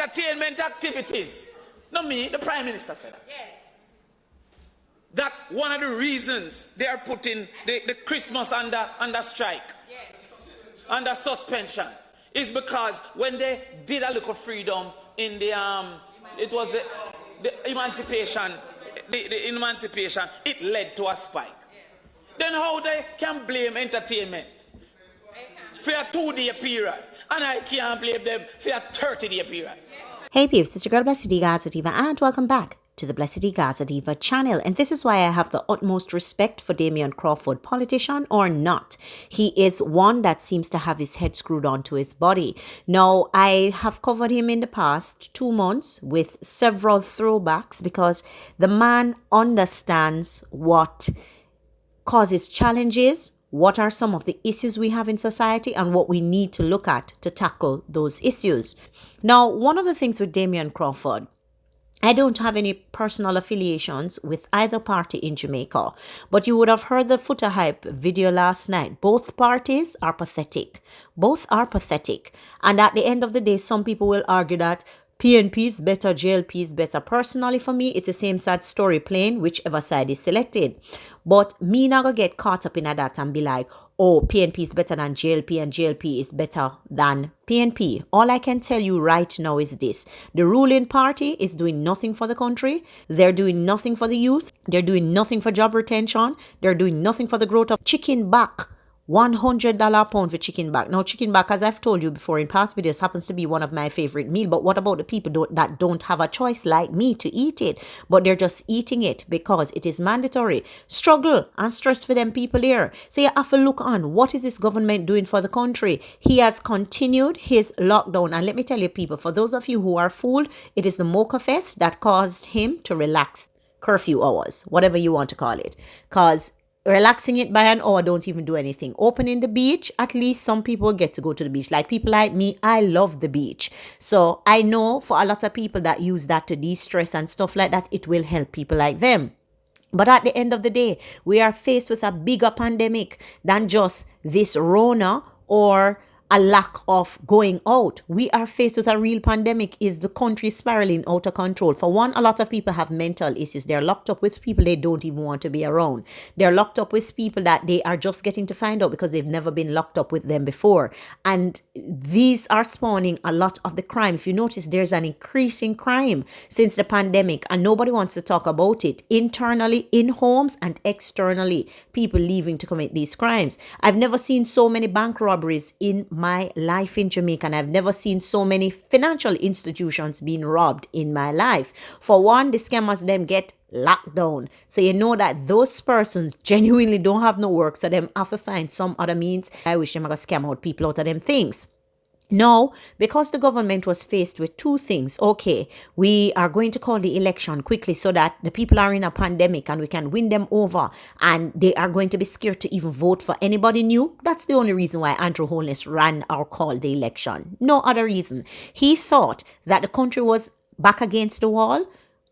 entertainment activities. Not me, the Prime Minister said that. Yes. That one of the reasons they are putting the Christmas under strike, yes, under suspension, is because when they did a little freedom in the it was the emancipation, the emancipation, it led to a spike. Then how they can blame entertainment for a 2-day period, and I can't blame them for a 30-day period. Hey peeps, it's your girl Blessydgazadiva and welcome back to the Blessydgazadiva channel. And this is why I have the utmost respect for DAMION CRAWFORD, politician or not. He is one that seems to have his head screwed onto his body. Now, I have covered him in the past 2 months with several throwbacks because the man understands what causes challenges, what are some of the issues we have in society, and what we need to look at to tackle those issues. Now, one of the things with DAMION CRAWFORD, I don't have any personal affiliations with either party in Jamaica, but you would have heard the Footer Hype video last night. Both parties are pathetic. Both are pathetic. And at the end of the day, some people will argue that PNP is better, JLP is better. Personally, for me, it's the same sad story playing whichever side is selected. But me not gonna get caught up in that and be like, oh, PNP is better than JLP and JLP is better than PNP. All I can tell you right now is this. The ruling party is doing nothing for the country. They're doing nothing for the youth. They're doing nothing for job retention. They're doing nothing for the growth of chicken back. $100 a pound for chicken back. Now, chicken back, as I've told you before in past videos, happens to be one of my favorite meals. But what about the people that don't have a choice like me to eat it? But they're just eating it because it is mandatory. Struggle and stress for them people here. So you have to look on. What is this government doing for the country? He has continued his lockdown. And let me tell you, people, for those of you who are fooled, it is the Mocha Fest that caused him to relax curfew hours, whatever you want to call it. Because relaxing it by an hour don't even do anything. Opening the beach, at least some people get to go to the beach. Like people like me, I love the beach. So I know for a lot of people that use that to de-stress and stuff like that, it will help people like them. But at the end of the day, we are faced with a bigger pandemic than just this Rona or a lack of going out. We are faced with a real pandemic. Is the country spiraling out of control? For one, a lot of people have mental issues. They're locked up with people they don't even want to be around. They're locked up with people that they are just getting to find out because they've never been locked up with them before. And these are spawning a lot of the crime. If you notice, there's an increase in crime since the pandemic and nobody wants to talk about it. Internally, in homes, and externally, people leaving to commit these crimes. I've never seen so many bank robberies in my life in Jamaica, and I've never seen so many financial institutions being robbed in my life. For one, the scammers them get locked down. So you know that those persons genuinely don't have no work, so them have to find some other means. I wish them I could scam out people out of them things. No, because the government was faced with two things. Okay, we are going to call the election quickly so that the people are in a pandemic and we can win them over and they are going to be scared to even vote for anybody new. That's the only reason why Andrew Holness ran or called the election. No other reason. He thought that the country was back against the wall.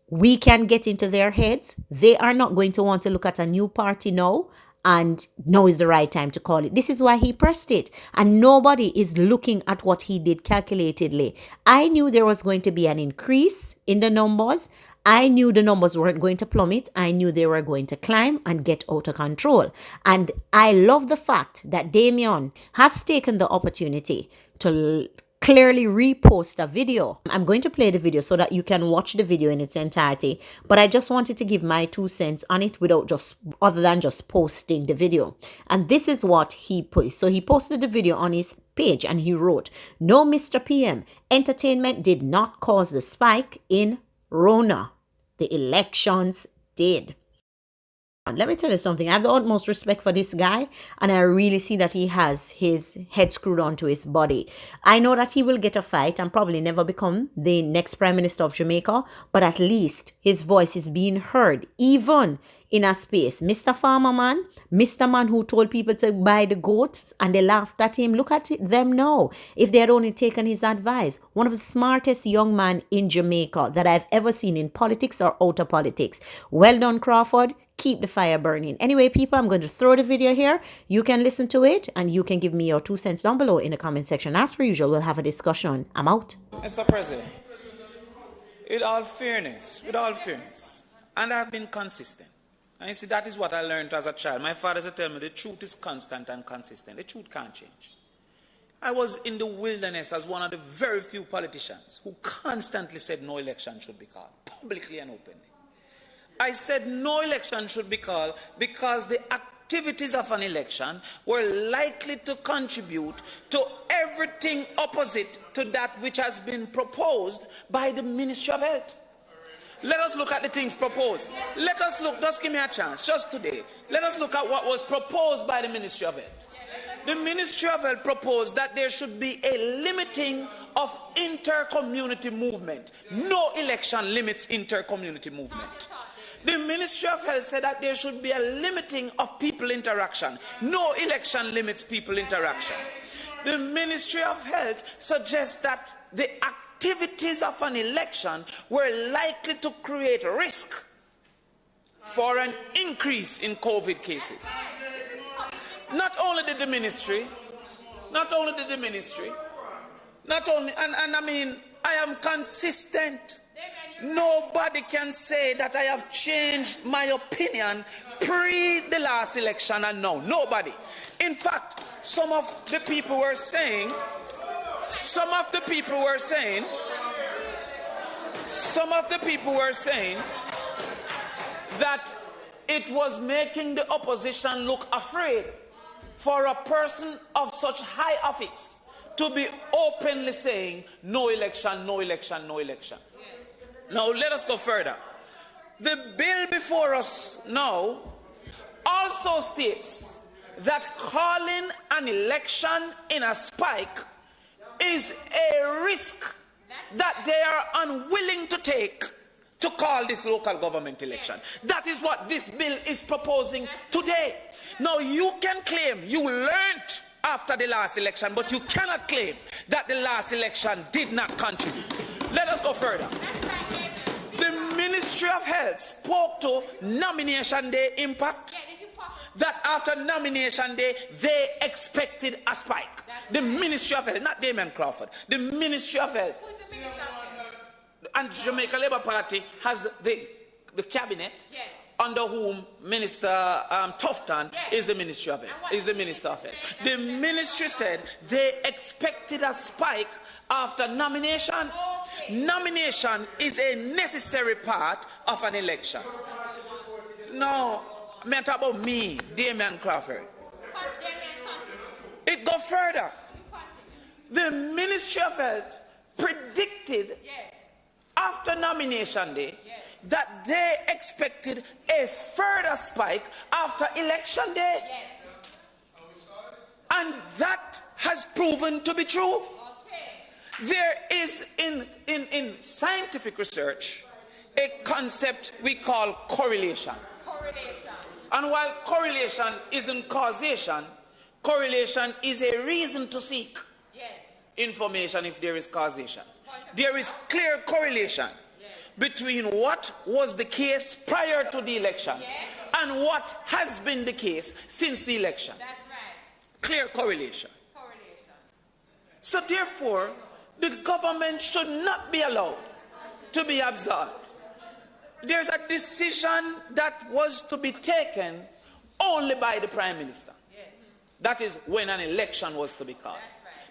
We can get into their heads. They are not going to want to look at a new party now. And now is the right time to call it. This is why he pressed it. And nobody is looking at what he did calculatedly. I knew there was going to be an increase in the numbers. I knew the numbers weren't going to plummet. I knew they were going to climb and get out of control. And I love the fact that DAMION has taken the opportunity to clearly repost a video. I'm going to play the video so that you can watch the video in its entirety, but I just wanted to give my 2 cents on it without other than just posting the video. And this is what he put. So he posted the video on his page and he wrote, "No, Mr. PM, entertainment did not cause the spike in Rona. The elections did." Let me tell you something. I have the utmost respect for this guy, and I really see that he has his head screwed onto his body. I know that he will get a fight and probably never become the next Prime Minister of Jamaica, but at least his voice is being heard, even in a space. Mr. Farmer Man, Mr. Man who told people to buy the goats and they laughed at him. Look at them now. If they had only taken his advice. One of the smartest young men in Jamaica that I've ever seen in politics or out of politics. Well done, Crawford. Keep the fire burning. Anyway, people, I'm going to throw the video here. You can listen to it and you can give me your 2 cents down below in the comment section. As per usual, we'll have a discussion. I'm out. Mr. President, with all fairness, and I've been consistent. And you see, that is what I learned as a child. My father used to tell me the truth is constant and consistent. The truth can't change. I was in the wilderness as one of the very few politicians who constantly said no election should be called, publicly and openly. I said no election should be called because the activities of an election were likely to contribute to everything opposite to that which has been proposed by the Ministry of Health. Let us look at the things proposed. Let us look, just give me a chance, just today. Let us look at what was proposed by the Ministry of Health. The Ministry of Health proposed that there should be a limiting of inter-community movement. No election limits inter-community movement. The Ministry of Health said that there should be a limiting of people interaction. No election limits people interaction. The Ministry of Health suggests that the activities of an election were likely to create risk for an increase in COVID cases. Not only did the ministry, and I mean, I am consistent. Nobody can say that I have changed my opinion pre the last election and now. Nobody. In fact, some of the people were saying that it was making the opposition look afraid for a person of such high office to be openly saying no election, no election, no election. Now let us go further. The bill before us now also states that calling an election in a spike is a risk that they are unwilling to take to call this local government election. That is what this bill is proposing today. Now you can claim you learned after the last election, but you cannot claim that the last election did not contribute. Let us go further. The Ministry of Health spoke to nomination day impact. That after nomination day, they expected a spike. The Ministry of Health, not Damion Crawford, the Ministry of Health. And Jamaica Labour Party has the cabinet under whom Minister Tufton is the Ministry of Health, is the Minister of Health. The ministry said they expected a spike after nomination. Nomination is a necessary part of an election. Now, I'm talking about me, Damion Crawford. It goes further. The Ministry of Health predicted after nomination day that they expected a further spike after election day. And that has proven to be true. There is in scientific research a concept we call correlation. And while correlation isn't causation, correlation is a reason to seek information if there is causation. There is clear correlation between what was the case prior to the election and what has been the case since the election. That's right. Clear correlation. So therefore, the government should not be allowed to be absolved. There's a decision that was to be taken only by the Prime Minister. That is when an election was to be called.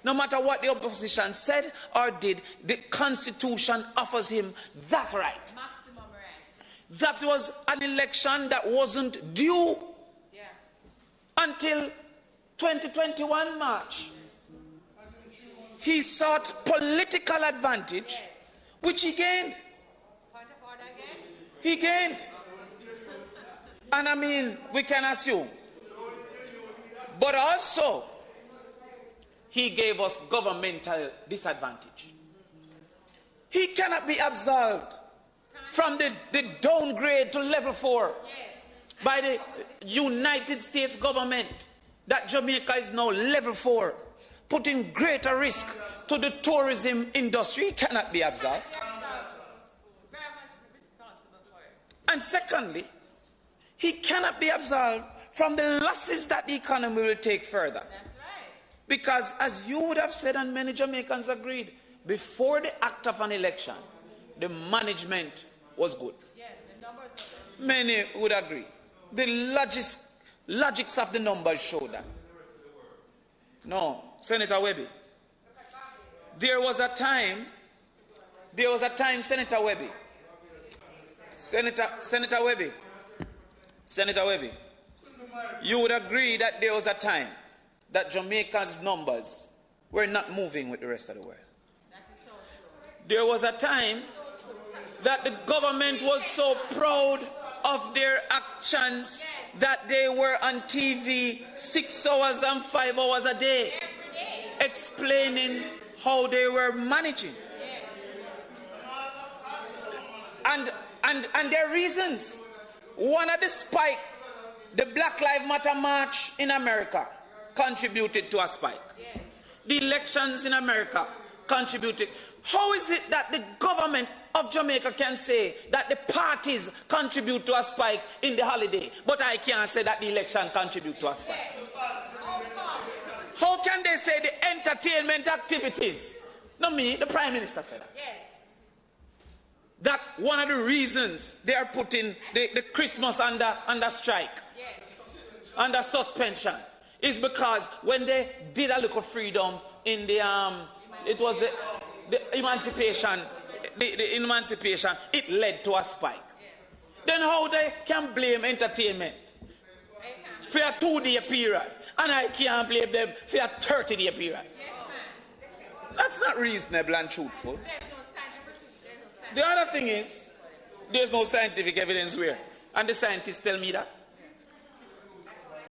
No matter what the opposition said or did, the Constitution offers him that right. Maximum right. That was an election that wasn't due until 2021 March. He sought political advantage, which he gained. He gained. And I mean, we can assume. But also, he gave us governmental disadvantage. He cannot be absolved from the downgrade to level 4 by the United States government that Jamaica is now level 4, putting greater risk to the tourism industry. He cannot be absolved. And secondly, he cannot be absolved from the losses that the economy will take further. Because as you would have said and many Jamaicans agreed, before the act of an election, the management was good. Many would agree. The logics of the numbers show that. No, Senator Webby. There was a time, Senator Webby. Senator Webby, you would agree that there was a time that Jamaica's numbers were not moving with the rest of the world. There was a time that the government was so proud of their actions that they were on TV 6 hours and 5 hours a day explaining how they were managing. And their reasons. One of the spike, the Black Lives Matter march in America contributed to a spike. The elections in America contributed. How is it that the government of Jamaica can say that the parties contribute to a spike in the holiday, but I can't say that the election contribute to a spike? How can they say the entertainment activities? Not me, the Prime Minister said that. That one of the reasons they are putting the Christmas under strike, under suspension, is because when they did a little freedom in the it was the emancipation, the emancipation, it led to a spike. Then how they can blame entertainment for a 2-day period, and I can't blame them for a 30-day period? That's not reasonable and truthful. The other thing is, there's no scientific evidence where, and the scientists tell me that.